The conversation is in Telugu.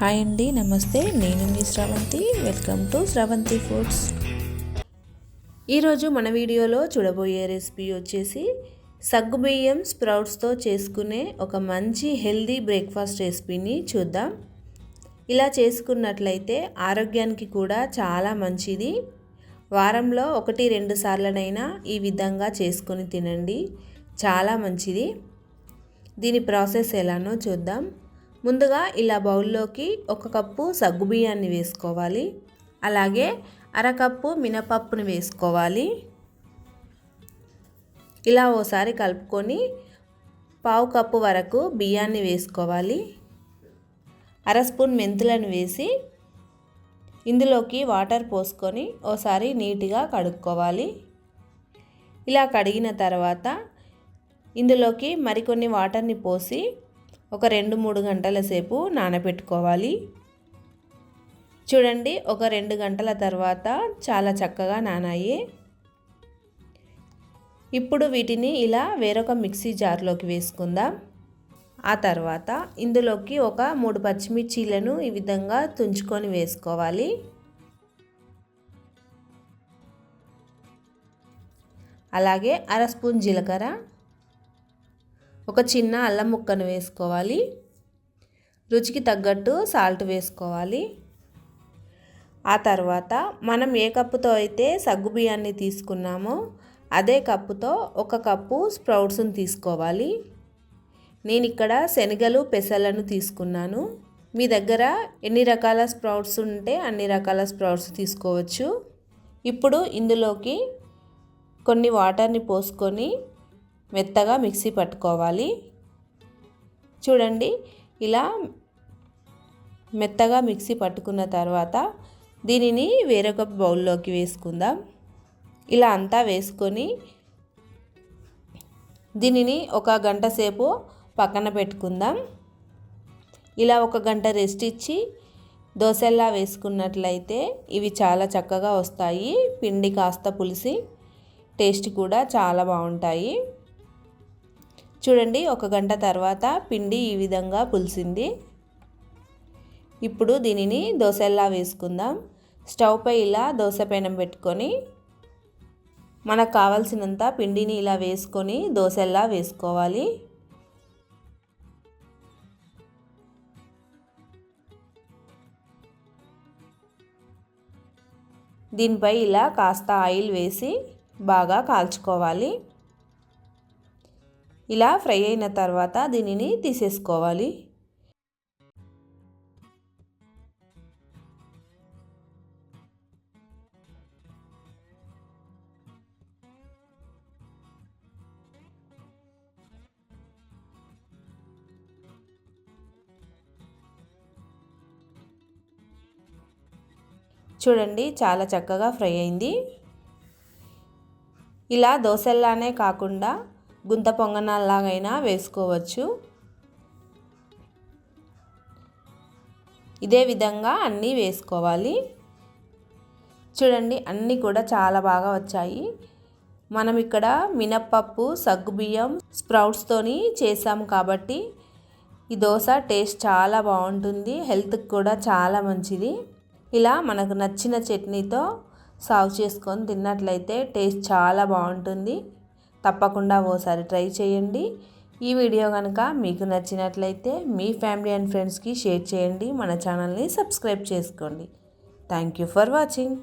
హాయ్ అండి, నమస్తే. నేను మీ Sravanthi. Welcome to Sravanthi foods. ఈరోజు మన వీడియోలో చూడబోయే రెసిపీ వచ్చేసి సగ్గుబియ్యం స్ప్రౌట్స్తో చేసుకునే ఒక మంచి హెల్దీ బ్రేక్ఫాస్ట్ రెసిపీని చూద్దాం. ఇలా చేసుకున్నట్లయితే ఆరోగ్యానికి కూడా చాలా మంచిది. వారంలో 1-2 సార్లనైనా ఈ విధంగా చేసుకొని తినండి, చాలా మంచిది. దీని ప్రాసెస్ ఎలానో చూద్దాం. ముందుగా ఇలా బౌల్లోకి 1 కప్పు సగ్గుబియ్యాన్ని వేసుకోవాలి. అలాగే 1/2 కప్పు మినపప్పుని వేసుకోవాలి. ఇలా ఓసారి కలుపుకొని 1/2 కప్పు వరకు బియ్యాన్ని వేసుకోవాలి. 1/2 స్పూన్ మెంతులను వేసి ఇందులోకి వాటర్ పోసుకొని ఓసారి నీట్గా కడుక్కోవాలి. ఇలా కడిగిన తర్వాత ఇందులోకి మరికొన్ని వాటర్ని పోసి ఒక 2-3 గంటల సేపు నానబెట్టుకోవాలి. చూడండి, ఒక 2 గంటల తర్వాత చాలా చక్కగా నానాయి. ఇప్పుడు వీటిని ఇలా వేరొక మిక్సీ జార్లోకి వేసుకుందాం. ఆ తర్వాత ఇందులోకి ఒక 3 పచ్చిమిర్చీలను ఈ విధంగా తుంచుకొని వేసుకోవాలి. అలాగే 1/2 స్పూన్ జీలకర్ర, ఒక చిన్న అల్లం ముక్కను వేసుకోవాలి. రుచికి తగ్గట్టు సాల్ట్ వేసుకోవాలి. ఆ తర్వాత మనం ఏ కప్పుతో అయితే సగ్గుబియ్యాన్ని తీసుకున్నామో అదే కప్పుతో 1 కప్పు స్ప్రౌట్స్ని తీసుకోవాలి. నేను ఇక్కడ శనగలు, పెసలను తీసుకున్నాను. మీ దగ్గర ఎన్ని రకాల స్ప్రౌట్స్ ఉంటే అన్ని రకాల స్ప్రౌట్స్ తీసుకోవచ్చు. ఇప్పుడు ఇందులోకి కొన్ని వాటర్ని పోసుకొని మెత్తగా మిక్సీ పట్టుకోవాలి. చూడండి, ఇలా మెత్తగా మిక్సీ పట్టుకున్న తర్వాత దీనిని వేరొక బౌల్లోకి వేసుకుందాం. ఇలా అంతా వేసుకొని దీనిని 1 గంట సేపు పక్కన పెట్టుకుందాం. ఇలా 1 గంట రెస్ట్ ఇచ్చి దోశల్లా వేసుకున్నట్లయితే ఇవి చాలా చక్కగా వస్తాయి. పిండి కాస్త పులిసి టేస్ట్ కూడా చాలా బాగుంటాయి. చూడండి, 1 గంట తర్వాత పిండి ఈ విధంగా పులిసింది. ఇప్పుడు దీనిని దోశల్లా వేసుకుందాం. స్టవ్ పై ఇలా దోశ పెనం పెట్టుకొని మనకు కావాల్సినంత పిండిని ఇలా వేసుకొని దోశల్లా వేసుకోవాలి. దీనిపై ఇలా కాస్త ఆయిల్ వేసి బాగా కాల్చుకోవాలి. ఇలా ఫ్రై అయిన తర్వాత దీనిని తీసేసుకోవాలి. చూడండి, చాలా చక్కగా ఫ్రై అయింది. ఇలా దోశల్లానే కాకుండా గుంత పొంగనాల్లాగైనా వేసుకోవచ్చు. ఇదే విధంగా అన్నీ వేసుకోవాలి. చూడండి, అన్నీ కూడా చాలా బాగా వచ్చాయి. మనం ఇక్కడ మినప్పప్పు, సగ్గుబియ్యం, స్ప్రౌట్స్తోని చేసాం కాబట్టి ఈ దోశ టేస్ట్ చాలా బాగుంటుంది. హెల్త్కి కూడా చాలా మంచిది. ఇలా మనకు నచ్చిన చట్నీతో సర్వ్ చేసుకొని తిన్నట్లయితే టేస్ట్ చాలా బాగుంటుంది. తప్పకుండా ఓసారి ట్రై చేయండి. ఈ వీడియో కనుక మీకు నచ్చినట్లయితే మీ ఫ్యామిలీ అండ్ ఫ్రెండ్స్కి షేర్ చేయండి. మన ఛానల్ని సబ్స్క్రైబ్ చేసుకోండి. Thank you for watching.